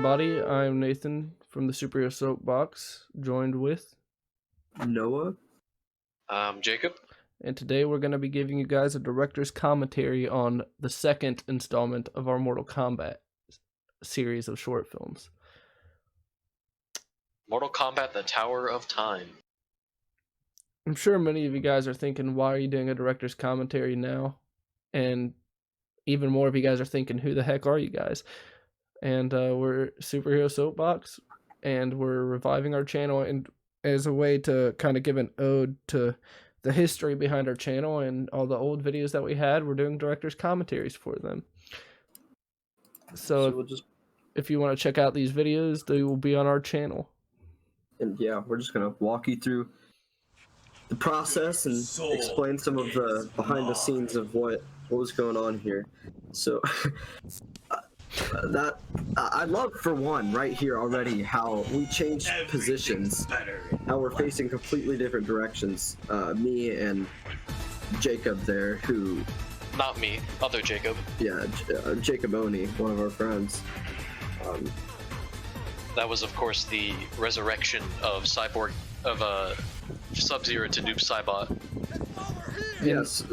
everybody. I'm Nathan from the Superhero Soapbox, joined with Noah. Jacob. And today we're going to be giving you guys a director's commentary on the second installment of our Mortal Kombat series of short films. Mortal Kombat: The Tower of Time. I'm sure many of you guys are thinking, why are you doing a director's commentary now? And even more of you guys are thinking, who the heck are you guys? And we're Superhero Soapbox, and we're reviving our channel and as a way to kind of give an ode to the history behind our channel and all the old videos that we had. We're doing director's commentaries for them. So if you want to check out these videos, they will be on our channel. And yeah, we're just gonna walk you through the process and explain some of the behind the scenes of what was going on here. So that I love, for one, right here already, how we changed positions, how we're facing completely different directions. Me and Jacob there, who... Not me, other Jacob. Yeah, Jacob Oni, one of our friends. That was, of course, the resurrection of Cyborg, of Sub-Zero to Noob Saibot. Yes.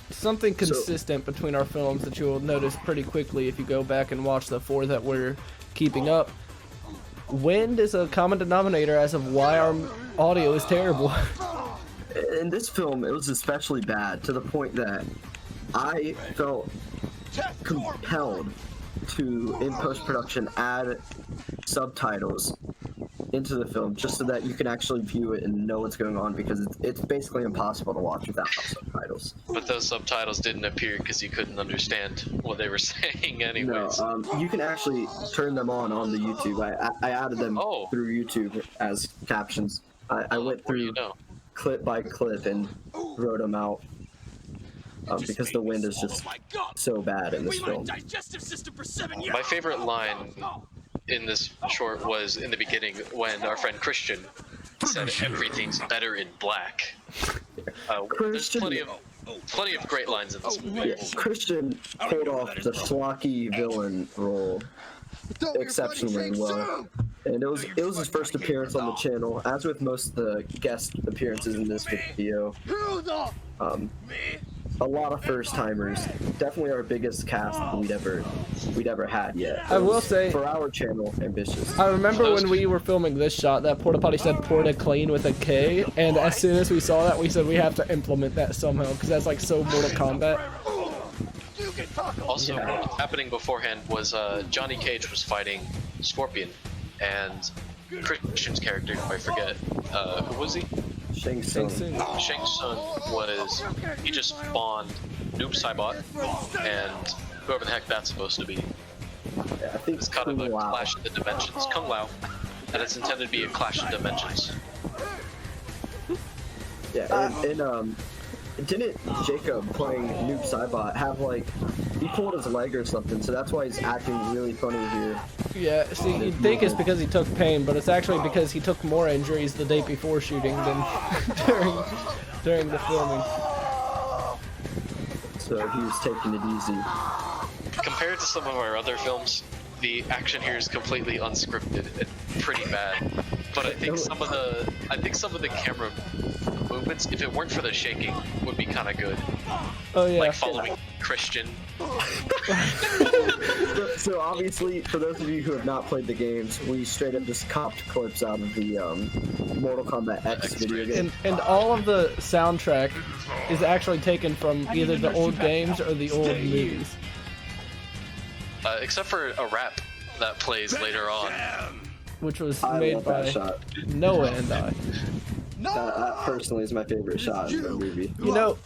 Something consistent between our films that you'll notice pretty quickly if you go back and watch the four that we're keeping up. Wind is a common denominator as of why our audio is terrible. In this film, it was especially bad, to the point that I felt compelled to, in post-production, add subtitles into the film just so that you can actually view it and know what's going on, because it's basically impossible to watch without subtitles. But those subtitles didn't appear because you couldn't understand what they were saying anyways. No, you can actually turn them on the YouTube. I added them through YouTube as captions. I went through clip by clip and wrote them out. Because the wind is just so bad in this film. My favorite line in this short was in the beginning when our friend Christian said everything's better in black. There's plenty of great lines in this movie. Yeah, Christian pulled off the schlocky villain role exceptionally well. And it was his first appearance on the channel, as with most of the guest appearances in this video. A lot of first timers. Definitely our biggest cast we'd ever had yet. I will say, for our channel, ambitious. I remember when we were filming this shot, that porta potty said "Porta Clean" with a K, and as soon as we saw that, we said we have to implement that somehow because that's like so Mortal Kombat. Also, what was happening beforehand was Johnny Cage was fighting Scorpion, and Christian's character, who I forget, who was he? Shang Tsung. Shang Tsung was, he just spawned Noob Saibot and whoever the heck that's supposed to be. Yeah, I think it's kind of a clash of the dimensions. Kung Lao, and it's intended to be a clash of dimensions. Yeah, and didn't Jacob playing Noob Saibot have, like, he pulled his leg or something, so that's why he's acting really funny here. Yeah, see, you'd think it's because he took pain, but it's actually because he took more injuries the day before shooting than during the filming. So he was taking it easy. Compared to some of our other films, the action here is completely unscripted and pretty bad. But I think some of the camera movements, if it weren't for the shaking, would be kind of good. Oh yeah. Like following Christian. So obviously, for those of you who have not played the games, we straight up just copped clips out of the Mortal Kombat X video game. And all of the soundtrack is actually taken from either the old games or the old movies. Except for a rap that plays later on. Which was made by Noah and I. That personally is my favorite shot in the movie. You know,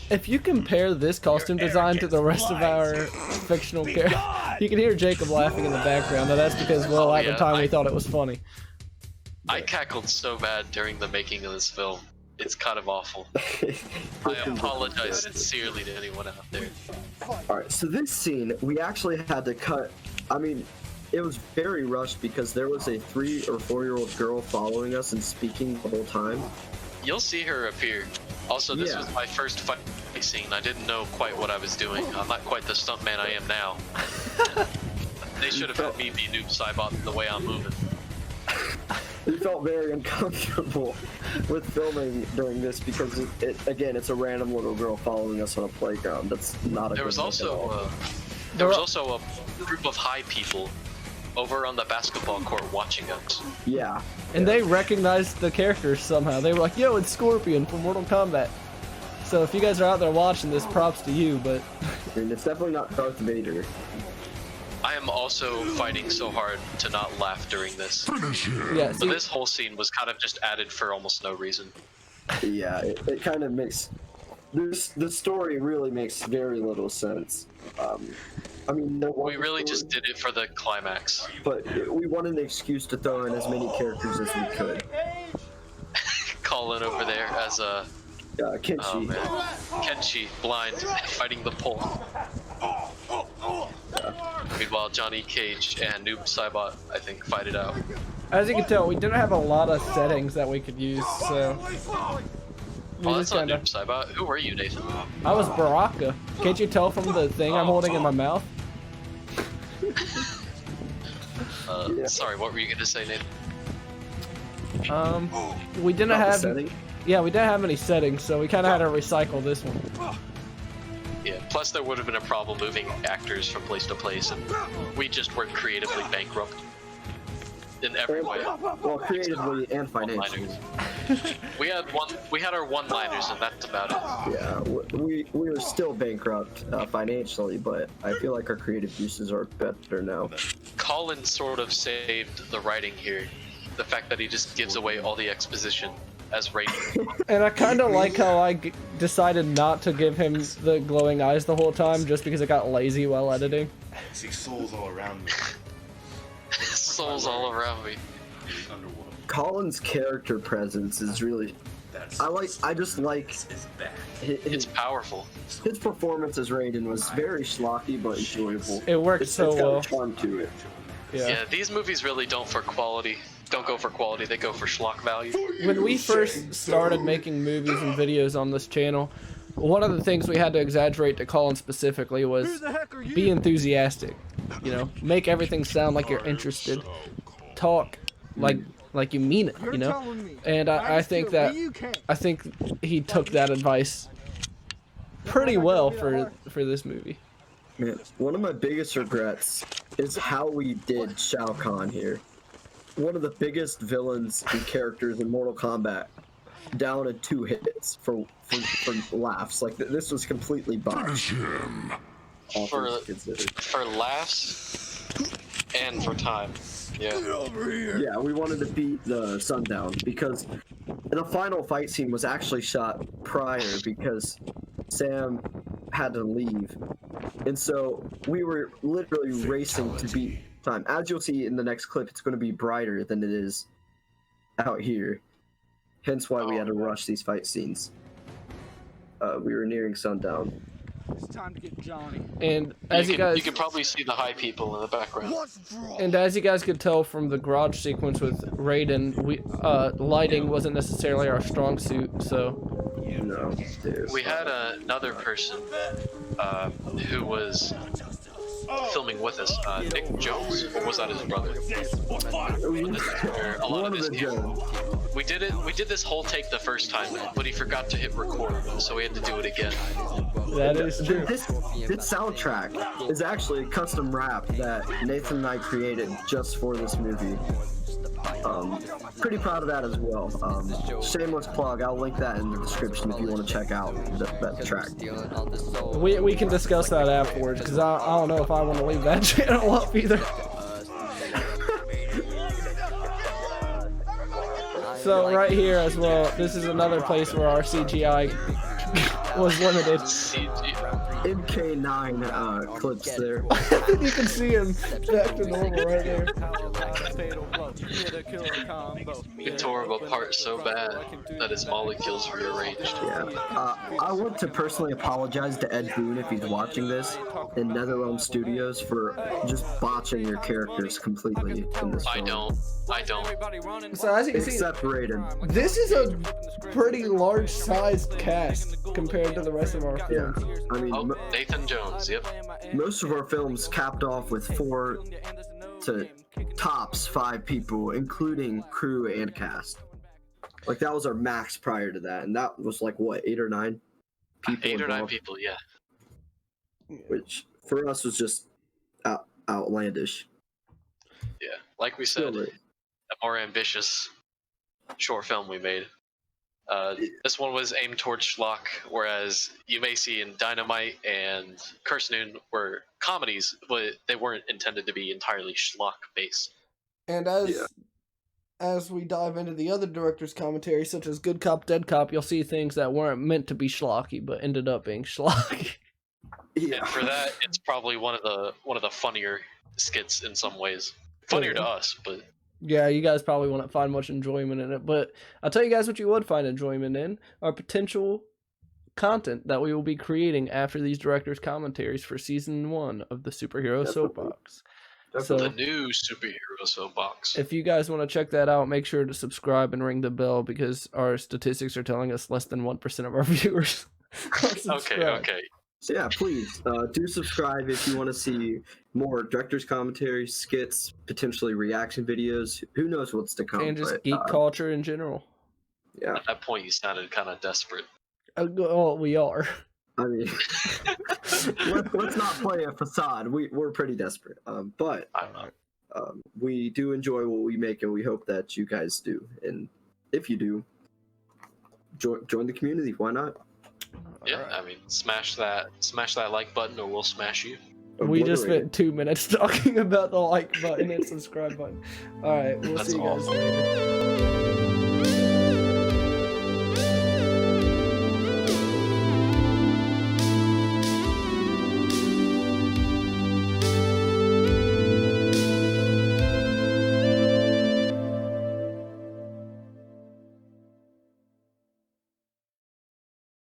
if you compare this costume design to the rest of our fictional characters, you can hear Jacob laughing in the background. Now that's because, well, at the time we thought it was funny. I cackled so bad during the making of this film. It's kind of awful. I apologize sincerely to anyone out there. Alright, so this scene, we actually had to cut. I mean, it was very rushed because there was a 3 or 4-year-old girl following us and speaking the whole time. You'll see her appear. Also, this was my first fight scene. I didn't know quite what I was doing. I'm not quite the stuntman I am now. They should have had me be Noob Saibot the way I'm moving. We felt very uncomfortable with filming during this because it's a random little girl following us on a playground. That's not a. There good was look at all. also a group of high people over on the basketball court watching us. Yeah. And they recognized the characters somehow. They were like, "Yo, it's Scorpion from Mortal Kombat." So if you guys are out there watching this, props to you. But I mean, it's definitely not Darth Vader. I am also fighting so hard to not laugh during this. yeah, But this whole scene was kind of just added for almost no reason. Yeah, it kind of makes the story really makes very little sense. I mean, We really just did it for the climax. But we wanted an excuse to throw in as many characters as we could. Colin over there as a Kenshi. oh man, Kenshi blind fighting the pole. Meanwhile, Johnny Cage and Noob Saibot, I think, fight it out. as you can tell, we didn't have a lot of settings that we could use. So Oh, that's not Noob Saibot. Who were you, Nathan? I was Baraka. Can't you tell from the thing I'm holding in my mouth? Sorry, what were you gonna say, Nathan? We didn't Not the have. setting? Yeah, we didn't have any settings, so we kind of had to recycle this one. Yeah, plus there would have been a problem moving actors from place to place, and we just were creatively bankrupt in every way. Well, creatively and financially. We had our one-liners, and that's about it. Yeah, we were still bankrupt financially, but I feel like our creative uses are better now. Colin sort of saved the writing here. The fact that he just gives away all the exposition as Raiden. And I kind of like how I decided not to give him the glowing eyes the whole time, just because I got lazy while editing. See souls all around me. Souls all around me. Colin's character presence is really. I just like It's powerful. his performance as Raiden was very schlocky but enjoyable. It worked It's so got well. a charm to it. Yeah, these movies really don't go for quality, they go for schlock value. When we first started making movies and videos on this channel, one of the things we had to exaggerate to Colin specifically was be enthusiastic. You know, make everything sound like you're interested. Talk like you mean it, you know? And I think he took that advice pretty well for this movie. Man, one of my biggest regrets is how we did Shao Kahn here. One of the biggest villains and characters in Mortal Kombat, down in 2 hits for laughs. Like this was completely botched. For laughs and for time. Yeah. Yeah, we wanted to beat the Sundown because the final fight scene was actually shot prior because Sam had to leave. And so we were literally racing to beat time. As you'll see in the next clip, it's going to be brighter than it is out here. Hence why we had to rush these fight scenes. We were nearing sundown. It's time to get Johnny. And as you can probably see the high people in the background. And as you guys could tell from the garage sequence with Raiden, lighting wasn't necessarily our strong suit, so. No, dude. We had another person who was filming with us, Nick Jones, or was that his brother? A lot of his We did this whole take the first time, but he forgot to hit record, so we had to do it again. That is true. This soundtrack is actually a custom rap that Nathan and I created just for this movie. Pretty proud of that as well. Shameless plug, I'll link that in the description if you want to check out that track. We can discuss that afterwards, because I don't know if I want to leave that channel up either. So right here as well, this is another place where our CGI was limited. MK9 clips there. You can see him back to normal right there. It tore him apart so bad that his molecules rearranged. Yeah. I want to personally apologize to Ed Boon if he's watching this in NetherRealm Studios for just botching your characters completely in this film. I don't. So as you can see, Except Raiden. this is a pretty large sized cast compared to the rest of our films. I mean, Oh, Nathan Jones, yep. most of our films capped off with 4 to tops 5 people, including crew and cast. Like that was our max prior to that, and that was like what, 8 or 9 people. 8 or 9 involved, people, yeah. which for us was just outlandish. Yeah, like we said, Really. a more ambitious short film we made. This one was aimed towards schlock, whereas you may see in Dynamite and Curse Noon were comedies, but they weren't intended to be entirely schlock based. And Yeah. as we dive into the other director's commentary, such as Good Cop, Dead Cop, you'll see things that weren't meant to be schlocky, but ended up being schlock. Yeah. And for that, it's probably one of the funnier skits in some ways. Funnier to us, but Yeah, you guys probably wouldn't find much enjoyment in it, but I'll tell you guys what you would find enjoyment in are potential content that we will be creating after these directors' commentaries for season 1 of the Superhero Definitely. Soapbox. the So new superhero soapbox. if you guys want to check that out, make sure to subscribe and ring the bell because our statistics are telling us less than 1% of our viewers are subscribed. Okay. So yeah, please do subscribe if you want to see more director's commentaries, skits, potentially reaction videos. Who knows what's to come? And just but, geek culture in general. Yeah, At that point, you sounded kind of desperate. Well, we are. I mean, let's not play a facade. We're pretty desperate. But I'm not. we do enjoy what we make, and we hope that you guys do. And if you do, join the community. Why not? Yeah, Alright. I mean, smash that like button, or we'll smash you. We just Obliterate spent 2 minutes talking about the like button and subscribe button. All right, we'll That's see you guys awesome. later.